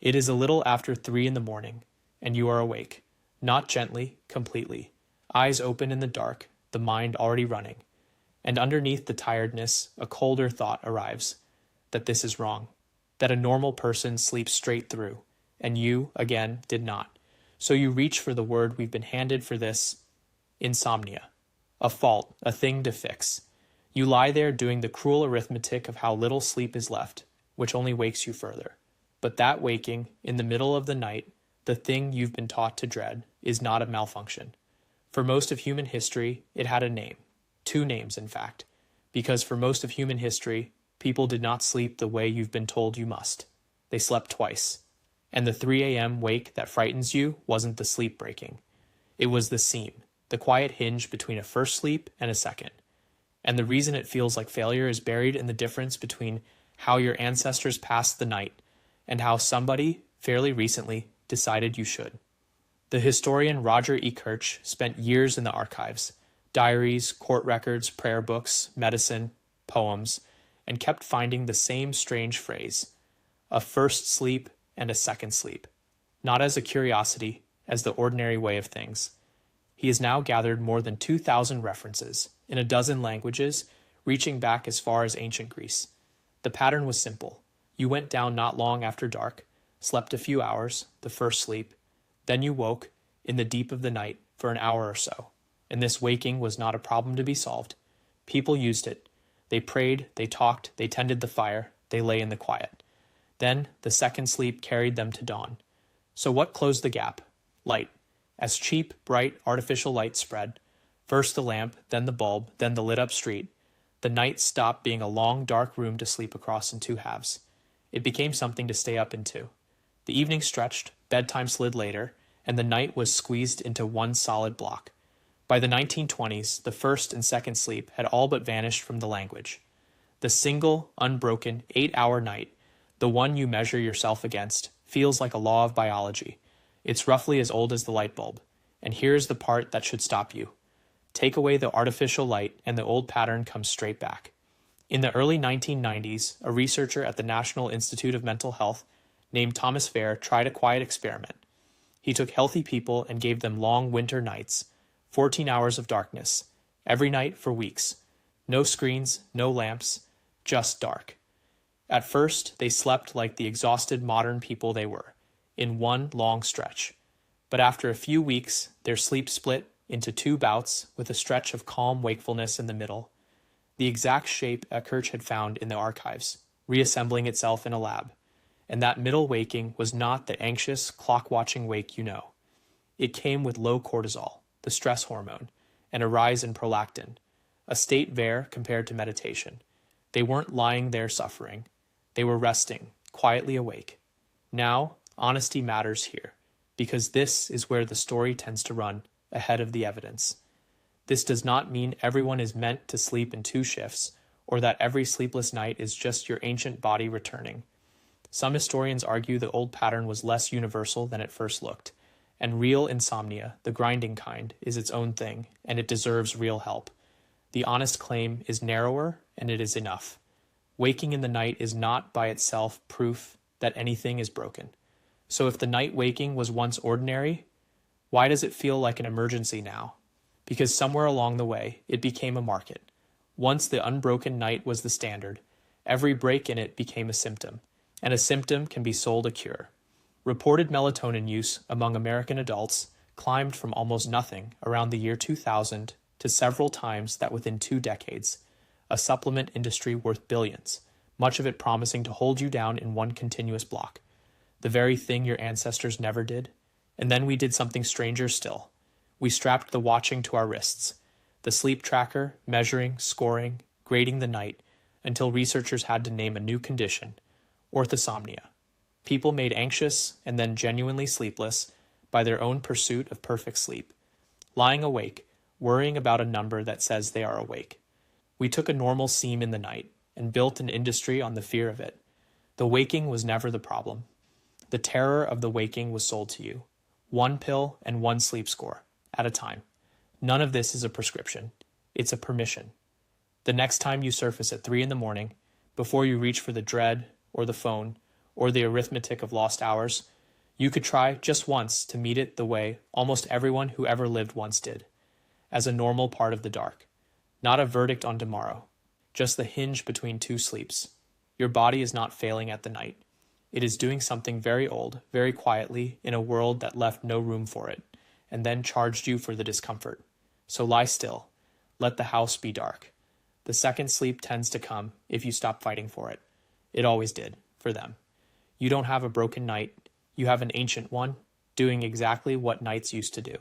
It is a little after 3 in the morning, and you are awake. Not gently, completely. Eyes open in the dark, the mind already running. And underneath the tiredness, a colder thought arrives. That this is wrong. That a normal person sleeps straight through, and you, again, did not. So you reach for the word we've been handed for this: insomnia. A fault, a thing to fix. You lie there doing the cruel arithmetic of how little sleep is left, which only wakes you further. But that waking, in the middle of the night, the thing you've been taught to dread, is not a malfunction. For most of human history, it had a name. 2 names, in fact. Because for most of human history, people did not sleep the way you've been told you must. They slept twice. And the 3 a.m. wake that frightens you wasn't the sleep breaking. It was the seam, the quiet hinge between a first sleep and a second. And the reason it feels like failure is buried in the difference between how your ancestors passed the night and how somebody, fairly recently, decided you should. The historian Roger E. Kirch spent years in the archives, diaries, court records, prayer books, medicine, poems, and kept finding the same strange phrase: a first sleep and a second sleep, not as a curiosity, as the ordinary way of things. He has now gathered more than 2,000 references, in a dozen languages, reaching back as far as ancient Greece. The pattern was simple. You went down not long after dark, slept a few hours, the first sleep, then you woke, in the deep of the night, for an hour or so. And this waking was not a problem to be solved. People used it. They prayed, they talked, they tended the fire, they lay in the quiet. Then the second sleep carried them to dawn. So what closed the gap? Light. As cheap, bright, artificial light spread, first the lamp, then the bulb, then the lit-up street, the night stopped being a long, dark room to sleep across in 2 halves. It became something to stay up into. The evening stretched, bedtime slid later, and the night was squeezed into one solid block. By the 1920s, the first and second sleep had all but vanished from the language. The single, unbroken, 8-hour night, the one you measure yourself against, feels like a law of biology. It's roughly as old as the light bulb. And here's the part that should stop you. Take away the artificial light, and the old pattern comes straight back. In the early 1990s, a researcher at the National Institute of Mental Health named Thomas Fair tried a quiet experiment. He took healthy people and gave them long winter nights, 14 hours of darkness, every night for weeks. No screens, no lamps, just dark. At first, they slept like the exhausted modern people they were, in one long stretch. But after a few weeks, their sleep split into 2 bouts with a stretch of calm wakefulness in the middle. The exact shape Kirch had found in the archives, reassembling itself in a lab. And that middle waking was not the anxious, clock-watching wake you know. It came with low cortisol, the stress hormone, and a rise in prolactin, a state rare compared to meditation. They weren't lying there suffering. They were resting, quietly awake. Now, honesty matters here, because this is where the story tends to run ahead of the evidence. This does not mean everyone is meant to sleep in 2 shifts, or that every sleepless night is just your ancient body returning. Some historians argue the old pattern was less universal than it first looked, and real insomnia, the grinding kind, is its own thing, and it deserves real help. The honest claim is narrower, and it is enough. Waking in the night is not by itself proof that anything is broken. So if the night waking was once ordinary, why does it feel like an emergency now? Because somewhere along the way, it became a market. Once the unbroken night was the standard, every break in it became a symptom, and a symptom can be sold a cure. Reported melatonin use among American adults climbed from almost nothing around the year 2000 to several times that within 2 decades, a supplement industry worth billions, much of it promising to hold you down in one continuous block, the very thing your ancestors never did. And then we did something stranger still. We strapped the watching to our wrists, the sleep tracker, measuring, scoring, grading the night, until researchers had to name a new condition: orthosomnia. People made anxious and then genuinely sleepless by their own pursuit of perfect sleep, lying awake, worrying about a number that says they are awake. We took a normal seam in the night and built an industry on the fear of it. The waking was never the problem. The terror of the waking was sold to you. 1 pill and 1 sleep score, at a time. None of this is a prescription. It's a permission. The next time you surface at 3 in the morning, before you reach for the dread or the phone or the arithmetic of lost hours. You could try just once to meet it the way almost everyone who ever lived once did, as a normal part of the dark. Not a verdict on tomorrow, just the hinge between two sleeps. Your body is not failing at the night. It is doing something very old, very quietly, in a world that left no room for it, and then charged you for the discomfort. So lie still. Let the house be dark. The second sleep tends to come if you stop fighting for it. It always did, for them. You don't have a broken night. You have an ancient one, doing exactly what nights used to do.